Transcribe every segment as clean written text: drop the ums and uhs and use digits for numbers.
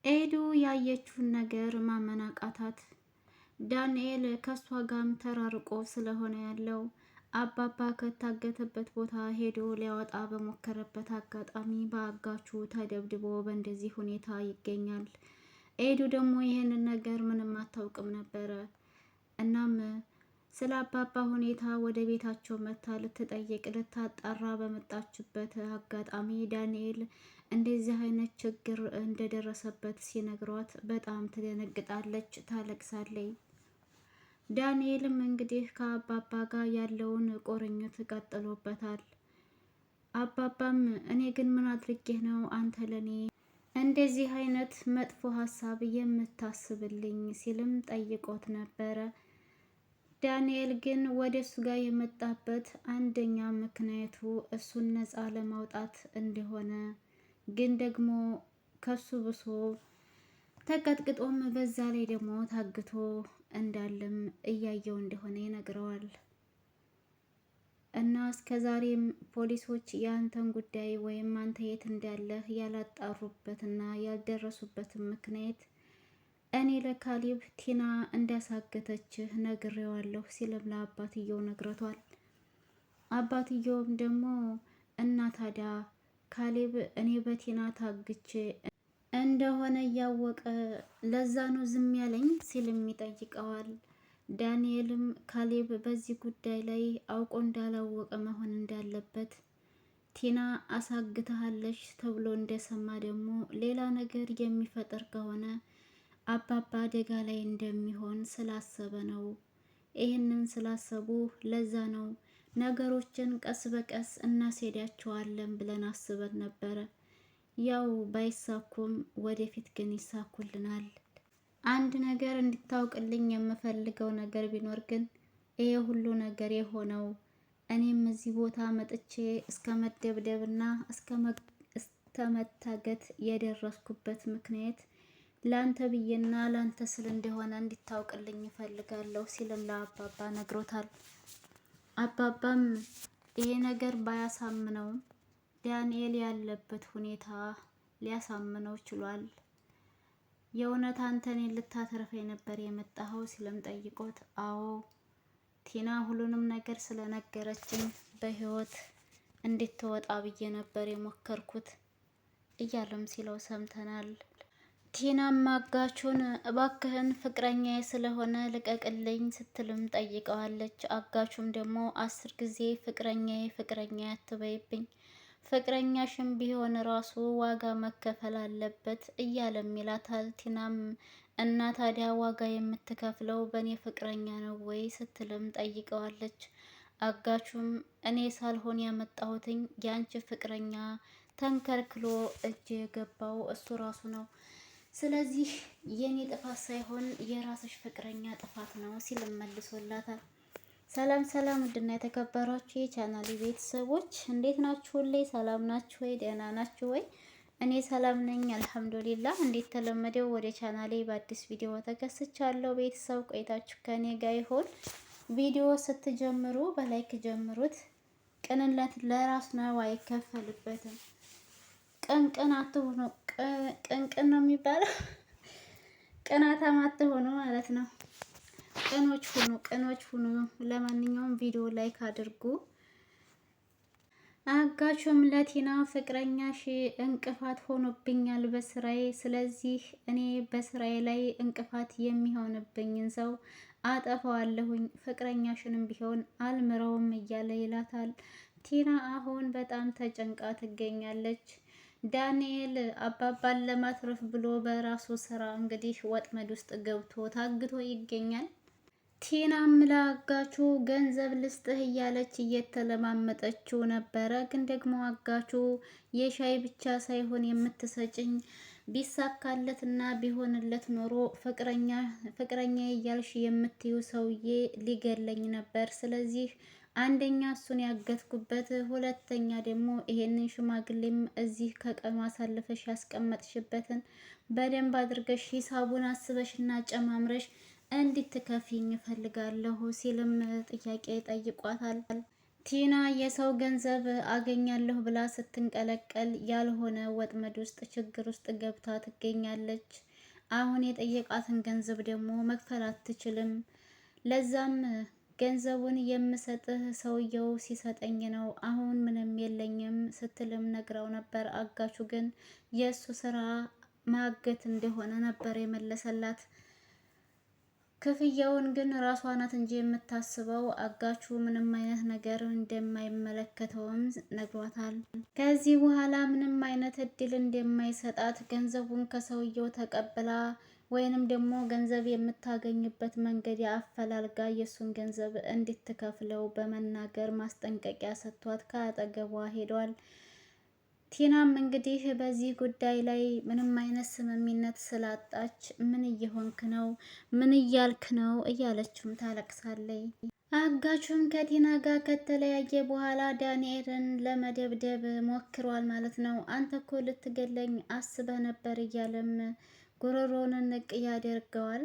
ኤዱ ያየችውን ነገር ማመን አቃታት። ዳንኤል ከሷ ጋርም ተራርቆ ስለሆነ ያለው አባባ ከታገተበት ቦታ ሄዶ ሊያወጣ በሞከረበት አጋጣሚ በአጋቹ ተደብድቦ በእንደዚህ ሁኔታ ይገኛል። ኤዱ ደግሞ ይህንን ነገር ምንም አታውቅም ነበረ። እናም ስለ አባባ ሁኔታ ወደ ቤታቸው መታ ልትጠይቅ ልታጣራ በመጣችበት አጋጣሚ ዳንኤል እንደዚህ አይነት ችግር እንደደረሰበት ሲነግሯት በጣም ትደነግጣለች፣ ታለቅሳለች። ዳንኤልም እንግዲህ ከአባባ ጋር ያለውን ቁርኝት ቀጥሎበታል። አባባም እኔ ግን ምን አድርጌህ ነው አንተ ለኔ እንደዚህ አይነት መጥፎ ሀሳብ የምታስብልኝ ሲልም ጠይቆት ነበረ። ዳንኤል ግን ወደ እሱ ጋር የመጣበት አንደኛ ምክንያቱ እሱን ነፃ ለማውጣት እንደሆነ ግን ደግሞ ከሱ ብሶ ተቀጥቅጦም በዛ ላይ ደግሞ ታግቶ እንዳለም እያየው እንደሆነ ይነግረዋል። እና እስከዛሬም ፖሊሶች የአንተን ጉዳይ ወይም አንተ የት እንዳለህ ያላጣሩበትና ያልደረሱበትን ምክንያት እኔ ለካሊብ ቲና እንዳሳገተችህ ነግሬዋለሁ ሲልም ለአባትየው ነግረቷል። አባትየውም ደግሞ እና ታዲያ ካሊብ እኔ በቲና ታግቼ እንደሆነ እያወቀ ለዛ ነው ዝም ያለኝ ሲልም ይጠይቀዋል። ዳንኤልም ካሌብ በዚህ ጉዳይ ላይ አውቆ እንዳላወቀ መሆን እንዳለበት ቲና አሳግተሃለች ተብሎ እንደሰማ ደግሞ ሌላ ነገር የሚፈጠር ከሆነ አባባ አደጋ ላይ እንደሚሆን ስላሰበ ነው። ይህንን ስላሰቡ ለዛ ነው ነገሮችን ቀስ በቀስ እናስሄዳቸዋለን ብለን አስበን ነበረ። ያው ባይሳኩም ወደፊት ግን ይሳኩልናል። አንድ ነገር እንድታውቅልኝ የምፈልገው ነገር ቢኖር ግን ይሄ ሁሉ ነገር የሆነው እኔም እዚህ ቦታ መጥቼ እስከ መደብደብና እስከ መታገት የደረስኩበት ምክንያት ላንተ ብዬና ላንተ ስል እንደሆነ እንድታውቅልኝ እፈልጋለሁ ሲልም ለአባባ ነግሮታል። አባባም ይሄ ነገር ባያሳምነውም ዳንኤል ያለበት ሁኔታ ሊያሳምነው ችሏል። የእውነት አንተ እኔን ልታተርፈኝ ነበር የመጣኸው ሲልም ጠይቆት፣ አዎ ቲና ሁሉንም ነገር ስለነገረችኝ በህይወት እንድትወጣ ብዬ ነበር የሞከርኩት እያለም ሲለው ሰምተናል። ቲናም አጋቹን እባክህን ፍቅረኛዬ ስለሆነ ልቀቅልኝ ስትልም ጠይቀዋለች። አጋቹም ደግሞ 10 ጊዜ ፍቅረኛዬ ፍቅረኛዬ አትበይብኝ፣ ፍቅረኛሽም ቢሆን ራሱ ዋጋ መከፈል አለበት እያለም ይላታል። ቲናም እና ታዲያ ዋጋ የምትከፍለው በእኔ ፍቅረኛ ነው ወይ ስትልም ጠይቀዋለች። አጋቹም እኔ ሳልሆን ያመጣሁትኝ ያንቺ ፍቅረኛ ተንከልክሎ እጅ የገባው እሱ ራሱ ነው። ስለዚህ የኔ ጥፋት ሳይሆን የራስሽ ፍቅረኛ ጥፋት ነው ሲልም መልሶላታል። ሰላም ሰላም፣ ውድና የተከበራችሁ የቻናሌ ቤተሰቦች እንዴት ናችሁልኝ? ሰላም ናችሁ ወይ? ደህና ናችሁ ወይ? እኔ ሰላም ነኝ አልሐምዱሊላህ። እንዴት ተለመደው ወደ ቻናሌ በአዲስ ቪዲዮ ተከስቻለሁ። ቤተሰብ ቆይታችሁ ከኔ ጋር ይሆን። ቪዲዮ ስትጀምሩ በላይክ ጀምሩት። ቅንነት ለራስ ነው፣ አይከፈልበትም። ቅንቅን አትሆኑ፣ ቅንቅን ነው የሚባለው። ቅናታም አትሆኑ ማለት ነው። ቅኖች ሁኑ፣ ቅኖች ሁኑ። ለማንኛውም ቪዲዮ ላይክ አድርጉ። አጋቹም ለቲና ፍቅረኛሽ እንቅፋት ሆኖብኛል በስራዬ፣ ስለዚህ እኔ በስራዬ ላይ እንቅፋት የሚሆንብኝን ሰው አጠፋዋለሁኝ፣ ፍቅረኛሽንም ቢሆን አልምረውም እያለ ይላታል። ቲና አሁን በጣም ተጨንቃ ትገኛለች። ዳንኤል አባባን ለማትረፍ ብሎ በራሱ ስራ እንግዲህ ወጥመድ ውስጥ ገብቶ ታግቶ ይገኛል። ቲናም ለአጋቹ ገንዘብ ልስጥህ እያለች እየተለማመጠችው ነበረ። ግን ደግሞ አጋቹ የሻይ ብቻ ሳይሆን የምትሰጭኝ ቢሳካለት እና ቢሆንለት ኖሮ ፍቅረኛ እያልሽ የምትዩ ሰውዬ ሊገለኝ ነበር። ስለዚህ አንደኛ እሱን ያገትኩበት፣ ሁለተኛ ደግሞ ይሄንን ሽማግሌም እዚህ ከቀኑ አሳልፈሽ ያስቀመጥሽበትን በደንብ አድርገሽ ሂሳቡን አስበሽና ጨማምረሽ እንድትከፊኝ እፈልጋለሁ ሲልም ጥያቄ ጠይቋታል። ቲና የሰው ገንዘብ አገኛለሁ ብላ ስትንቀለቀል ያልሆነ ወጥመድ ውስጥ ችግር ውስጥ ገብታ ትገኛለች። አሁን የጠየቃትን ገንዘብ ደግሞ መክፈል አትችልም። ለዛም ገንዘቡን የምሰጥህ ሰውየው ሲሰጠኝ ነው፣ አሁን ምንም የለኝም ስትልም ነግራው ነበር። አጋቹ ግን የእሱ ስራ ማገት እንደሆነ ነበር የመለሰላት። ክፍያውን ግን ራሷ ናት እንጂ የምታስበው፣ አጋቹ ምንም አይነት ነገር እንደማይመለከተውም ነግሯታል። ከዚህ በኋላ ምንም አይነት እድል እንደማይሰጣት ገንዘቡን ከሰውየው ተቀብላ ወይንም ደግሞ ገንዘብ የምታገኝበት መንገድ አፈላልጋ የእሱን ገንዘብ እንድትከፍለው በመናገር ማስጠንቀቂያ ሰጥቷት ከአጠገቧ ሄዷል። ቲናም እንግዲህ በዚህ ጉዳይ ላይ ምንም አይነት ስምምነት ስላጣች ምን እየሆንክ ነው? ምን እያልክ ነው? እያለችም ታለቅሳለይ። አጋቹም ከቲና ጋር ከተለያየ በኋላ ዳንኤልን ለመደብደብ ሞክሯል ማለት ነው። አንተ እኮ ልትገለኝ አስበህ ነበር እያለም ጉሮሮውን ንቅ ያደርገዋል።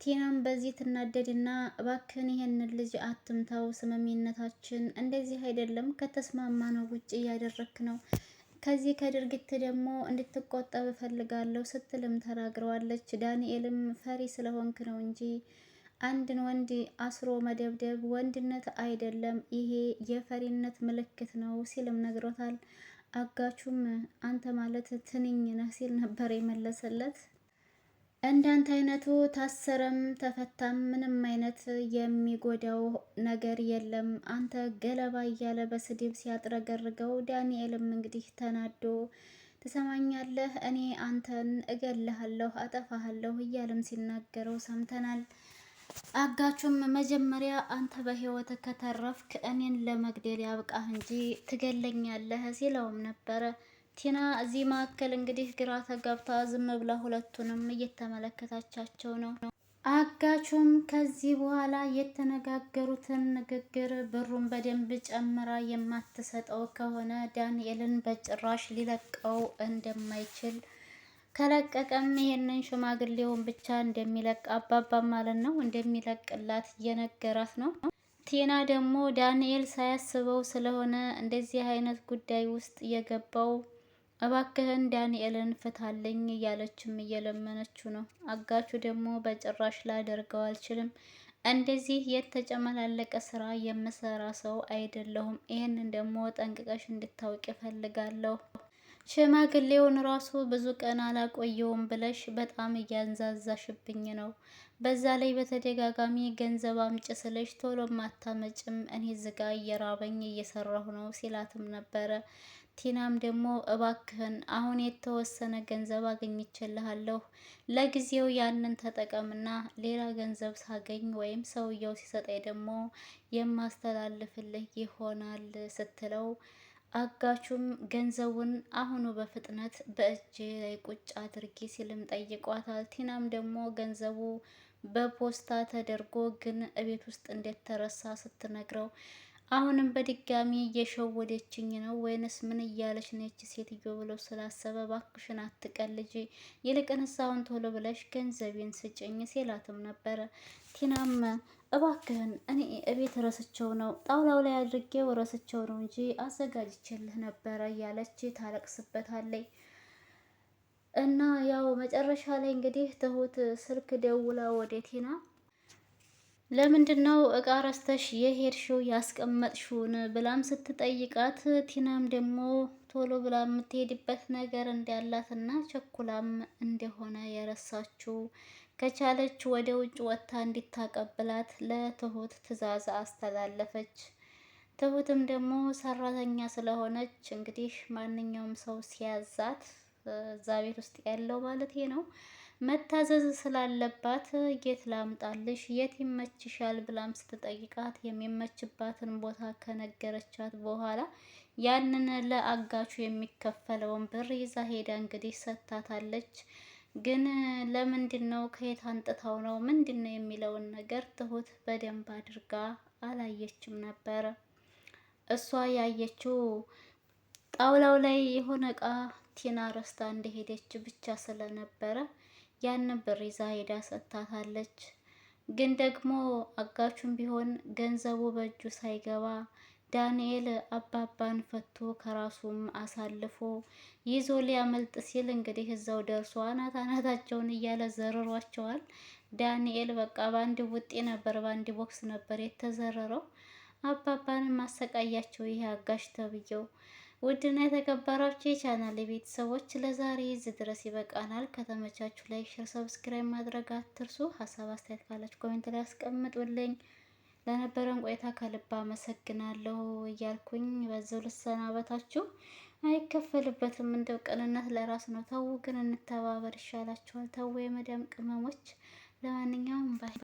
ቲናም በዚህ ትናደድና እባክን ይሄንን ልጅ አትምታው፣ ስምምነታችን እንደዚህ አይደለም፣ ከተስማማ ነው ውጭ እያደረክ ነው፣ ከዚህ ከድርጊት ደግሞ እንድትቆጠብ እፈልጋለሁ ስትልም ተናግረዋለች። ዳንኤልም ፈሪ ስለሆንክ ነው እንጂ አንድን ወንድ አስሮ መደብደብ ወንድነት አይደለም፣ ይሄ የፈሪነት ምልክት ነው ሲልም ነግሮታል። አጋቹም አንተ ማለት ትንኝ ነህ ሲል ነበር የመለሰለት። እንዳንተ አይነቱ ታሰረም ተፈታም ምንም አይነት የሚጎዳው ነገር የለም፣ አንተ ገለባ እያለ በስድብ ሲያጥረገርገው፣ ዳንኤልም እንግዲህ ተናዶ ትሰማኛለህ፣ እኔ አንተን እገልሃለሁ፣ አጠፋሃለሁ እያለም ሲናገረው ሰምተናል። አጋቹም መጀመሪያ አንተ በህይወት ከተረፍክ እኔን ለመግደል ያብቃህ እንጂ ትገለኛለህ ሲለውም ነበረ። ቲና እዚህ መካከል እንግዲህ ግራ ተጋብታ ዝም ብላ ሁለቱንም እየተመለከታቻቸው ነው። አጋቹም ከዚህ በኋላ የተነጋገሩትን ንግግር ብሩን በደንብ ጨምራ የማትሰጠው ከሆነ ዳንኤልን በጭራሽ ሊለቀው እንደማይችል፣ ከለቀቀም ይሄንን ሽማግሌውን ብቻ እንደሚለቅ አባባ ማለት ነው እንደሚለቅላት እየነገራት ነው። ቲና ደግሞ ዳንኤል ሳያስበው ስለሆነ እንደዚህ አይነት ጉዳይ ውስጥ የገባው እባክህን ዳንኤልን ፍታልኝ እያለችም እየለመነችው ነው። አጋቹ ደግሞ በጭራሽ ላደርገው አልችልም፣ እንደዚህ የተጨመላለቀ ስራ የምሰራ ሰው አይደለሁም፣ ይህንን ደግሞ ጠንቅቀሽ እንድታውቅ እፈልጋለሁ። ሽማግሌውን ራሱ ብዙ ቀን አላቆየውም ብለሽ በጣም እያንዛዛሽብኝ ነው። በዛ ላይ በተደጋጋሚ ገንዘብ አምጭ ስለሽ ቶሎ ማታመጭም፣ እኔ ዝጋ እየራበኝ እየሰራሁ ነው ሲላትም ነበረ። ቲናም ደግሞ እባክህን አሁን የተወሰነ ገንዘብ አገኝቼልሃለሁ፣ ለጊዜው ያንን ተጠቀምና ሌላ ገንዘብ ሳገኝ ወይም ሰውየው ሲሰጠኝ ደግሞ የማስተላልፍልህ ይሆናል ስትለው፣ አጋቹም ገንዘቡን አሁኑ በፍጥነት በእጅ ላይ ቁጭ አድርጊ ሲልም ጠይቋታል። ቲናም ደግሞ ገንዘቡ በፖስታ ተደርጎ ግን እቤት ውስጥ እንደተረሳ ስትነግረው፣ አሁንም በድጋሚ እየሸወደችኝ ነው ወይንስ ምን እያለች ነች ሴትዮ ብሎ ስላሰበ እባክሽን አትቀልጂ፣ ይልቅንስ አሁን ቶሎ ብለሽ ገንዘቤን ስጭኝ ሲላትም ነበረ። ቲናም እባክህን እኔ እቤት ረስቸው ነው፣ ጣውላው ላይ አድርጌው ረስቸው ነው እንጂ አዘጋጅቼልህ ነበረ እያለች ታለቅስበታለች። እና ያው መጨረሻ ላይ እንግዲህ ትሁት ስልክ ደውላ ወደ ቲና ለምንድነው እቃ ረስተሽ የሄድሽው ያስቀመጥሽውን ብላም ስትጠይቃት፣ ቲናም ደግሞ ቶሎ ብላ የምትሄድበት ነገር እንዳላትና ቸኩላም እንደሆነ የረሳችው ከቻለች ወደ ውጭ ወጥታ እንዲታቀብላት ለትሁት ትዕዛዝ አስተላለፈች። ትሁትም ደግሞ ሰራተኛ ስለሆነች እንግዲህ ማንኛውም ሰው ሲያዛት እዛ ቤት ውስጥ ያለው ማለት ነው መታዘዝ ስላለባት የት ላምጣልሽ፣ የት ይመችሻል ብላም ስትጠይቃት የሚመችባትን ቦታ ከነገረቻት በኋላ ያንን ለአጋቹ የሚከፈለውን ብር ይዛ ሄዳ እንግዲህ ሰጥታታለች። ግን ለምንድን ነው ከየት አንጥታው ነው ምንድን ነው የሚለውን ነገር ትሁት በደንብ አድርጋ አላየችም ነበረ። እሷ ያየችው ጣውላው ላይ የሆነ እቃ ቲና ረስታ እንደሄደች ብቻ ስለነበረ ያንን ብር ይዛ ሄዳ ሰጥታታለች። ግን ደግሞ አጋቹም ቢሆን ገንዘቡ በእጁ ሳይገባ ዳንኤል አባባን ፈቶ ከራሱም አሳልፎ ይዞ ሊያመልጥ ሲል እንግዲህ እዛው ደርሶ አናታቸውን እያለ ዘርሯቸዋል። ዳንኤል በቃ በአንድ ቡጤ ነበር፣ በአንድ ቦክስ ነበር የተዘረረው። አባባንም ማሰቃያቸው ይሄ አጋሽ ተብዬው። ውድና የተከበራችሁ የቻናል ቤተሰቦች ለዛሬ እዚህ ድረስ ይበቃናል። ከተመቻችሁ ላይክ፣ ሼር፣ ሰብስክራይብ ማድረግ አትርሱ። ሀሳብ አስተያየት ካላችሁ ኮሜንት ላይ አስቀምጡልኝ። ለነበረን ቆይታ ከልብ አመሰግናለሁ እያልኩኝ በዛው ልሰናበታችሁ። አይከፈልበትም፣ እንደው ቅንነት ለራስ ነው። ተው ግን እንተባበር ይሻላችኋል። ተው የመዳም ቅመሞች። ለማንኛውም ባይ